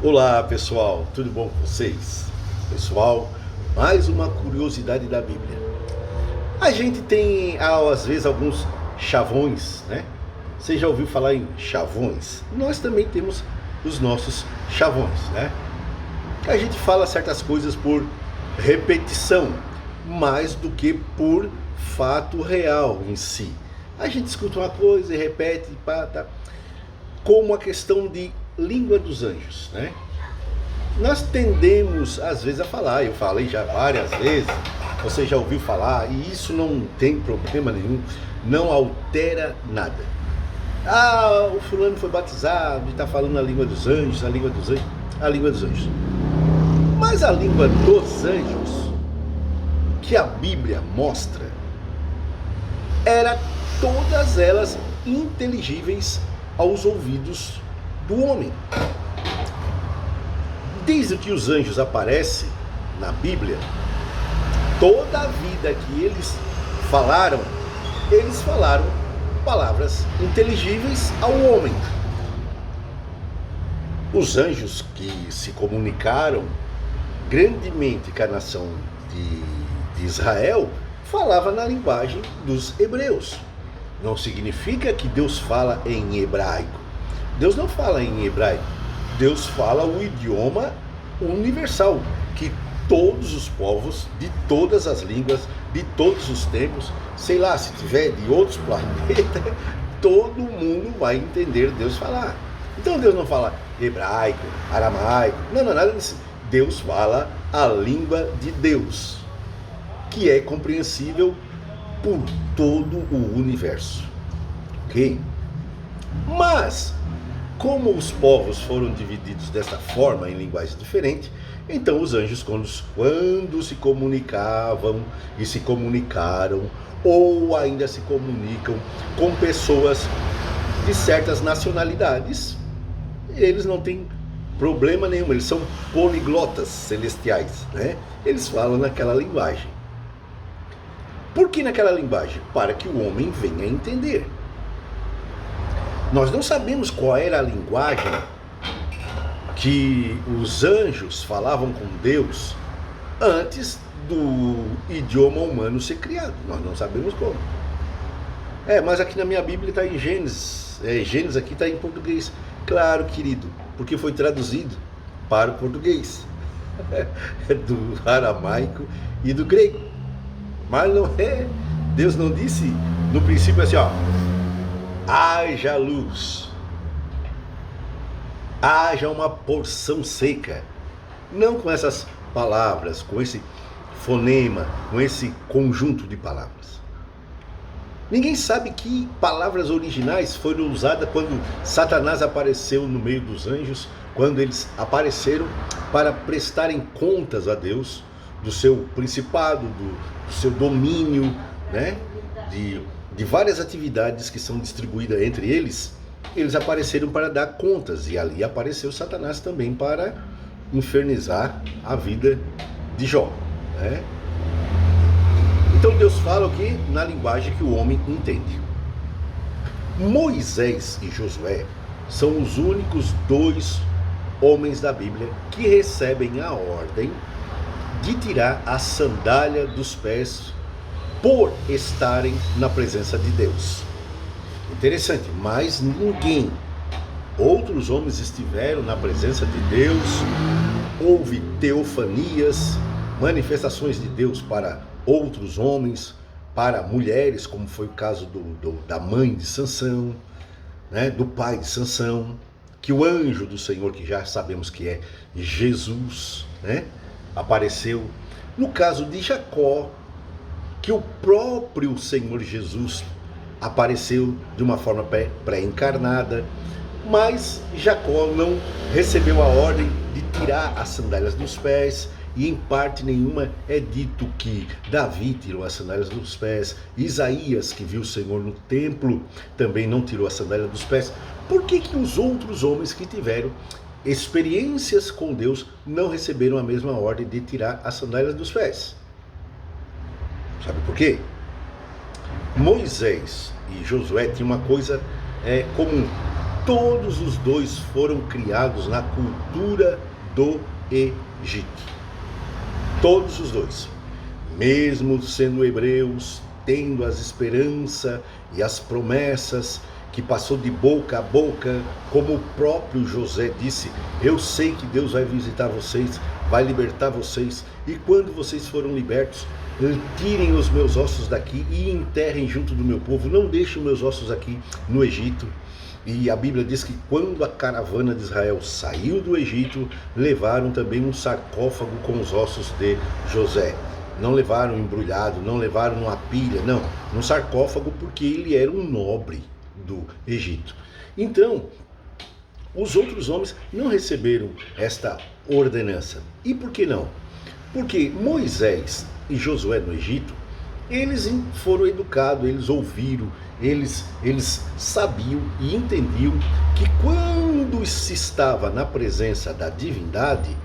Olá pessoal, tudo bom com vocês? Pessoal, mais uma curiosidade da Bíblia. A gente tem às vezes alguns chavões, né? Você já ouviu falar em chavões? Nós também temos os nossos chavões, né? A gente fala certas coisas por repetição, mais do que por fato real em si. A gente escuta uma coisa e repete, pá, tá. Como a questão de língua dos anjos, né? Nós tendemos às vezes a falar, eu falei já várias vezes, você já ouviu falar, e isso não tem problema nenhum, não altera nada. Ah, o fulano foi batizado e está falando a língua dos anjos, a língua dos anjos, a língua dos anjos. Mas a língua dos anjos, que a Bíblia mostra, era todas elas inteligíveis aos ouvidos do homem. Desde que os anjos aparecem na Bíblia, toda a vida que eles falaram palavras inteligíveis ao homem. Os anjos que se comunicaram grandemente com a nação de Israel falavam na linguagem dos hebreus. Não significa que Deus fala em hebraico. Deus não fala em hebraico. Deus fala o idioma universal, que todos os povos, de todas as línguas, de todos os tempos, sei lá, se tiver de outros planetas, todo mundo vai entender Deus falar. Então Deus não fala hebraico, aramaico, não, nada disso. Deus fala a língua de Deus, que é compreensível por todo o universo. Ok? Mas, como os povos foram divididos dessa forma, em linguagens diferentes, então os anjos, quando se comunicavam e se comunicaram, ou ainda se comunicam com pessoas de certas nacionalidades, eles não têm problema nenhum, eles são poliglotas celestiais, né? Eles falam naquela linguagem. Por que naquela linguagem? Para que o homem venha a entender. Nós não sabemos qual era a linguagem que os anjos falavam com Deus antes do idioma humano ser criado. Nós não sabemos como. Mas aqui na minha Bíblia está em Gênesis. Gênesis aqui está em português. Claro, querido, porque foi traduzido para o português. Do aramaico e do grego. Mas não é. Deus não disse no princípio assim, ó. Haja luz, haja uma porção seca. Não com essas palavras, com esse fonema, com esse conjunto de palavras. Ninguém sabe que palavras originais foram usadas quando Satanás apareceu no meio dos anjos, quando eles apareceram para prestarem contas a Deus do seu principado, do seu domínio, né? De várias atividades que são distribuídas entre eles, eles apareceram para dar contas, e ali apareceu Satanás também para infernizar a vida de Jó, né? Então Deus fala o que? Na linguagem que o homem entende. Moisés e Josué são os únicos dois homens da Bíblia que recebem a ordem de tirar a sandália dos pés por estarem na presença de Deus. Interessante, mas ninguém, outros homens estiveram na presença de Deus, houve teofanias, manifestações de Deus para outros homens, para mulheres, como foi o caso da mãe de Sansão, né, do pai de Sansão, que o anjo do Senhor, que já sabemos que é Jesus, né, apareceu. No caso de Jacó, que o próprio Senhor Jesus apareceu de uma forma pré-encarnada, mas Jacó não recebeu a ordem de tirar as sandálias dos pés, e em parte nenhuma é dito que Davi tirou as sandálias dos pés, Isaías, que viu o Senhor no templo, também não tirou a sandália dos pés. Por que os outros homens que tiveram experiências com Deus não receberam a mesma ordem de tirar as sandálias dos pés? Sabe por quê? Moisés e Josué tinham uma coisa comum. Todos os dois foram criados na cultura do Egito. Todos os dois. Mesmo sendo hebreus, tendo as esperanças e as promessas que passou de boca a boca, como o próprio José disse: eu sei que Deus vai visitar vocês, vai libertar vocês, e quando vocês foram libertos, tirem os meus ossos daqui e enterrem junto do meu povo, não deixem os meus ossos aqui no Egito. E a Bíblia diz que quando a caravana de Israel saiu do Egito, levaram também um sarcófago com os ossos de José. Não levaram embrulhado, não levaram numa pilha, não, num sarcófago, porque ele era um nobre do Egito. Então, os outros homens não receberam esta ordenança. E por que não? Porque Moisés e Josué no Egito, eles foram educados, eles ouviram, eles sabiam e entendiam que quando se estava na presença da divindade,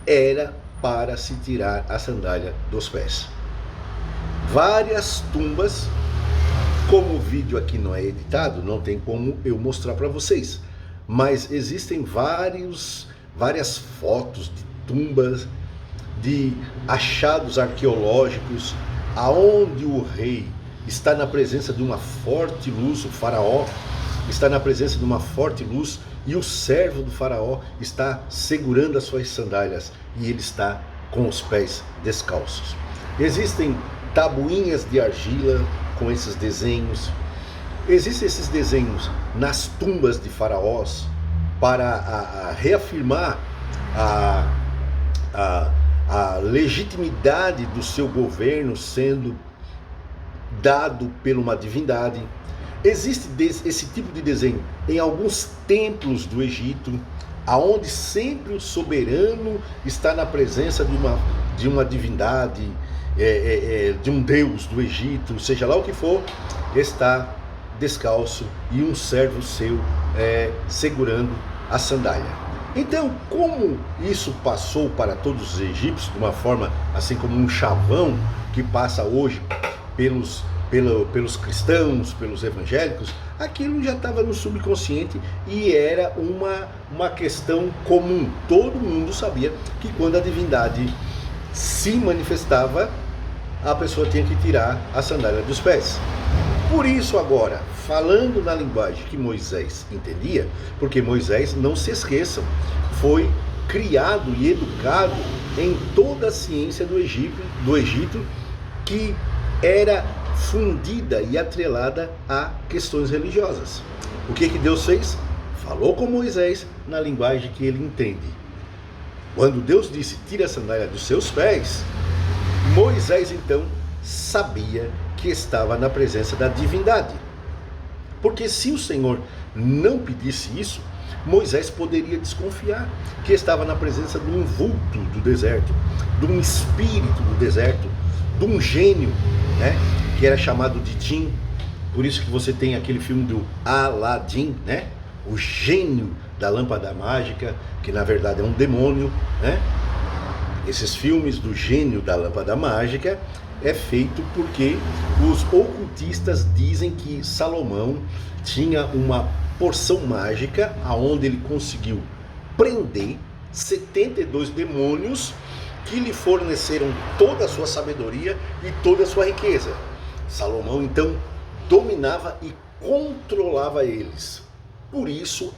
era para se tirar a sandália dos pés. Várias tumbas, como o vídeo aqui não é editado, não tem como eu mostrar para vocês, mas existem várias fotos de tumbas, de achados arqueológicos, aonde o rei está na presença de uma forte luz, o faraó está na presença de uma forte luz, e o servo do faraó está segurando as suas sandálias e ele está com os pés descalços. Existem tabuinhas de argila com esses desenhos. Existem esses desenhos nas tumbas de faraós para reafirmar a legitimidade do seu governo sendo dado por uma divindade. Existe esse tipo de desenho em alguns templos do Egito, aonde sempre o soberano está na presença de uma divindade, de um deus do Egito, seja lá o que for, está descalço e um servo seu segurando a sandália. Então, como isso passou para todos os egípcios de uma forma assim como um chavão que passa hoje pelos cristãos, pelos evangélicos, aquilo já estava no subconsciente e era uma questão comum. Todo mundo sabia que quando a divindade se manifestava, a pessoa tinha que tirar a sandália dos pés. Por isso agora, falando na linguagem que Moisés entendia, porque Moisés, não se esqueçam, foi criado e educado em toda a ciência do Egito, que era fundida e atrelada a questões religiosas. O que Deus fez? Falou com Moisés na linguagem que ele entende. Quando Deus disse: tira a sandália dos seus pés, Moisés então sabia que estava na presença da divindade. Porque se o Senhor não pedisse isso, Moisés poderia desconfiar que estava na presença de um vulto do deserto, de um espírito do deserto, de um gênio, né, que era chamado de Jin. Por isso que você tem aquele filme do Aladim, né, o gênio da lâmpada mágica, que na verdade é um demônio, né? Esses filmes do gênio da lâmpada mágica é feito porque os ocultistas dizem que Salomão tinha uma porção mágica aonde ele conseguiu prender 72 demônios que lhe forneceram toda a sua sabedoria e toda a sua riqueza. Salomão então dominava e controlava eles. Por isso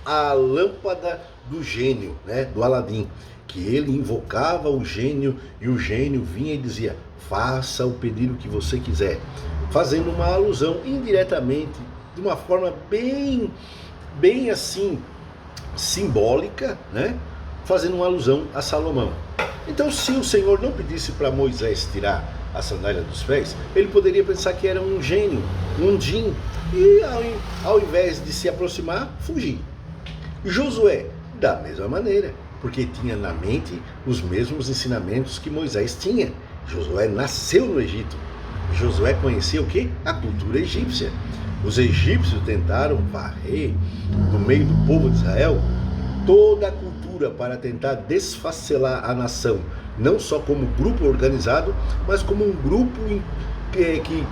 a lâmpada do gênio, né, do Aladim, que ele invocava o gênio e o gênio vinha e dizia: faça o pedido que você quiser, fazendo uma alusão indiretamente, de uma forma bem assim simbólica, né, fazendo uma alusão a Salomão. Então, se o Senhor não pedisse para Moisés tirar a sandália dos pés, ele poderia pensar que era um gênio, um djinn, e ao invés de se aproximar, fugir. Josué, da mesma maneira, porque tinha na mente os mesmos ensinamentos que Moisés tinha. Josué nasceu no Egito. Josué conhecia o quê? A cultura egípcia. Os egípcios tentaram varrer do meio do povo de Israel toda a cultura para tentar desfacelar a nação, não só como grupo organizado, mas como um grupo que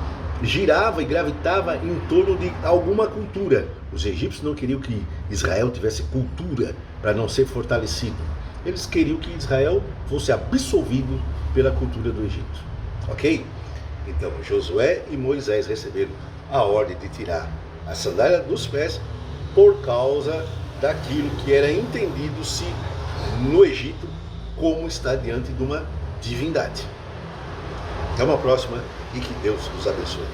girava e gravitava em torno de alguma cultura. Os egípcios não queriam que Israel tivesse cultura para não ser fortalecido. Eles queriam que Israel fosse absolvido pela cultura do Egito. Ok? Então Josué e Moisés receberam a ordem de tirar a sandália dos pés por causa daquilo que era entendido-se no Egito como estar diante de uma divindade. Até uma próxima e que Deus nos abençoe.